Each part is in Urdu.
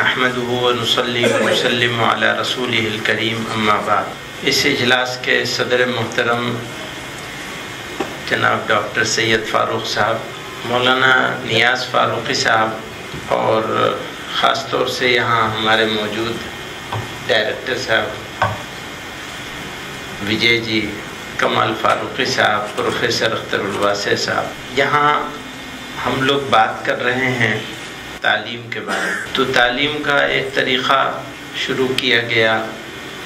نحمده ونصلي ونسلم على رسوله الكريم اما بعد. اس اجلاس کے صدر محترم جناب ڈاکٹر سید فاروق صاحب، مولانا نیاز فاروقی صاحب اور خاص طور سے یہاں ہمارے موجود ڈائریکٹر صاحب وجے جی، کمال فاروقی صاحب، پروفیسر اختر الواسع صاحب، یہاں ہم لوگ بات کر رہے ہیں تعلیم کے بارے میں. تو تعلیم کا ایک طریقہ شروع کیا گیا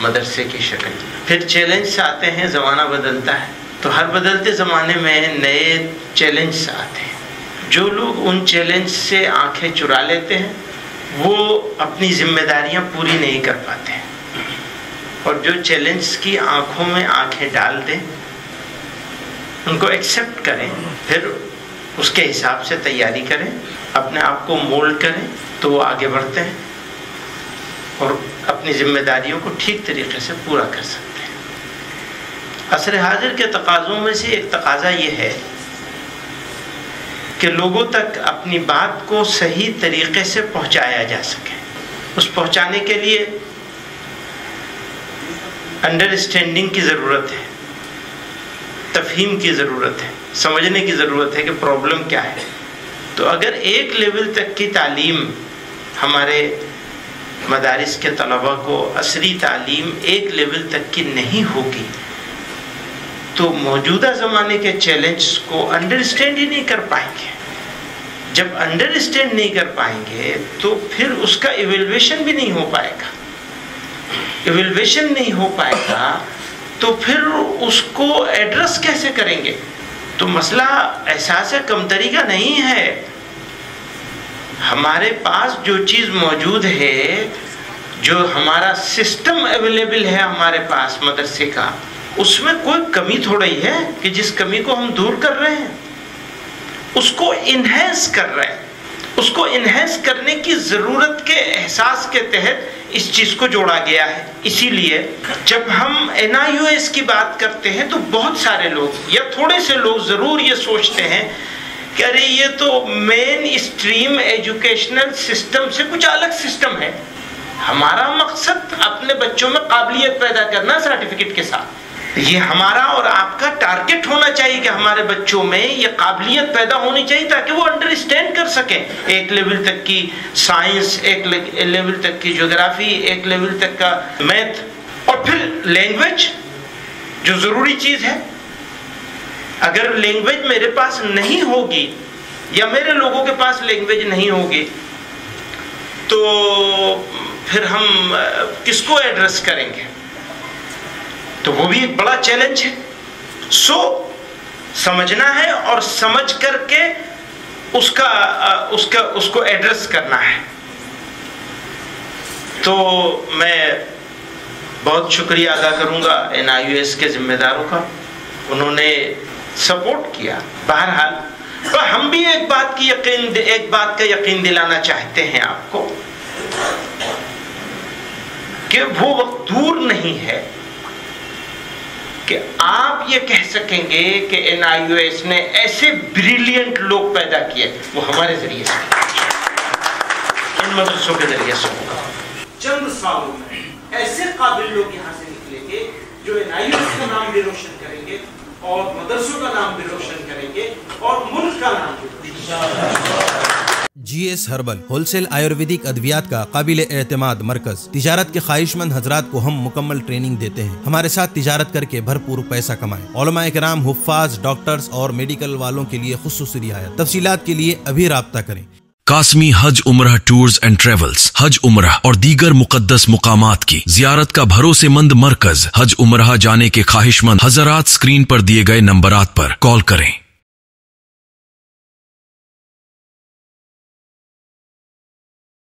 مدرسے کی شکل میں. پھر چیلنج آتے ہیں، زمانہ بدلتا ہے تو ہر بدلتے زمانے میں نئے چیلنج آتے ہیں. جو لوگ ان چیلنج سے آنکھیں چرا لیتے ہیں وہ اپنی ذمہ داریاں پوری نہیں کر پاتے ہیں، اور جو چیلنج کی آنکھوں میں آنکھیں ڈال دیں، ان کو ایکسیپٹ کریں، پھر اس کے حساب سے تیاری کریں، اپنے آپ کو مولڈ کریں، تو وہ آگے بڑھتے ہیں اور اپنی ذمہ داریوں کو ٹھیک طریقے سے پورا کر سکتے ہیں. عصر حاضر کے تقاضوں میں سے ایک تقاضا یہ ہے کہ لوگوں تک اپنی بات کو صحیح طریقے سے پہنچایا جا سکے. اس پہنچانے کے لیے انڈرسٹینڈنگ کی ضرورت ہے، تفہیم کی ضرورت ہے، سمجھنے کی ضرورت ہے کہ پرابلم کیا ہے. تو اگر ایک لیول تک کی تعلیم ہمارے مدارس کے طلباء کو، عصری تعلیم ایک لیول تک کی نہیں ہوگی تو موجودہ زمانے کے چیلنجز کو انڈرسٹینڈ ہی نہیں کر پائیں گے. جب انڈرسٹینڈ نہیں کر پائیں گے تو پھر اس کا ایویلویشن بھی نہیں ہو پائے گا. ایویلویشن نہیں ہو پائے گا تو پھر اس کو ایڈریس کیسے کریں گے؟ تو مسئلہ احساس کمتری کا نہیں ہے. ہمارے پاس جو چیز موجود ہے، جو ہمارا سسٹم اویلیبل ہے ہمارے پاس مدرسے کا، اس میں کوئی کمی تھوڑا ہی ہے کہ جس کمی کو ہم دور کر رہے ہیں، اس کو انہینس کر رہے ہیں. اس کو انہینس کرنے کی ضرورت کے احساس کے تحت اس چیز کو جوڑا گیا ہے. اسی لیے جب ہم NIOS کی بات کرتے ہیں تو بہت سارے لوگ یا تھوڑے سے لوگ ضرور یہ سوچتے ہیں کہ ارے یہ تو مین اسٹریم ایجوکیشنل سسٹم سے کچھ الگ سسٹم ہے. ہمارا مقصد اپنے بچوں میں قابلیت پیدا کرنا سرٹیفکیٹ کے ساتھ. یہ ہمارا اور آپ کا ٹارگٹ ہونا چاہیے کہ ہمارے بچوں میں یہ قابلیت پیدا ہونی چاہیے تاکہ وہ انڈرسٹینڈ کر سکیں ایک لیول تک کی سائنس، ایک لیول تک کی جغرافی، ایک لیول تک کا میتھ، اور پھر لینگویج جو ضروری چیز ہے. اگر لینگویج میرے پاس نہیں ہوگی یا میرے لوگوں کے پاس لینگویج نہیں ہوگی تو پھر ہم کس کو ایڈریس کریں گے؟ تو وہ بھی ایک بڑا چیلنج ہے. سمجھنا ہے اور سمجھ کر کے اس کو ایڈریس کرنا ہے. تو میں بہت شکریہ ادا کروں گا NIOS کے ذمہ داروں کا، انہوں نے سپورٹ کیا. بہرحال ہم بھی ایک بات کا یقین دلانا چاہتے ہیں آپ کو کہ وہ وقت دور نہیں ہے کہ آپ یہ کہہ سکیں گے کہ NIOS نے ایسے بریلینٹ لوگ پیدا کیے. وہ ہمارے ذریعے سے، ان مدرسوں کے ذریعے سے ہوگا. چند سالوں میں ایسے قابل لوگ یہاں سے نکلیں گے جو NIOS کا نام بھی روشن کریں گے اور مدرسوں کا نام بھی روشن کریں گے اور ملک کا نام بھی روشن. GS herbal wholesale Ayurvedic ادویات کا قابل اعتماد مرکز. تجارت کے خواہش مند حضرات کو ہم مکمل ٹریننگ دیتے ہیں. ہمارے ساتھ تجارت کر کے بھرپور پیسہ کمائیں. علماء کرام، حفاظ، ڈاکٹرز اور میڈیکل والوں کے لیے خصوصی رعایت. تفصیلات کے لیے ابھی رابطہ کریں. قاسمی حج عمرہ ٹورز اینڈ ٹریولز، حج عمرہ اور دیگر مقدس مقامات کی زیارت کا بھروسے مند مرکز. حج عمرہ جانے کے خواہش مند حضرات اسکرین پر دیے گئے نمبرات پر کال کریں.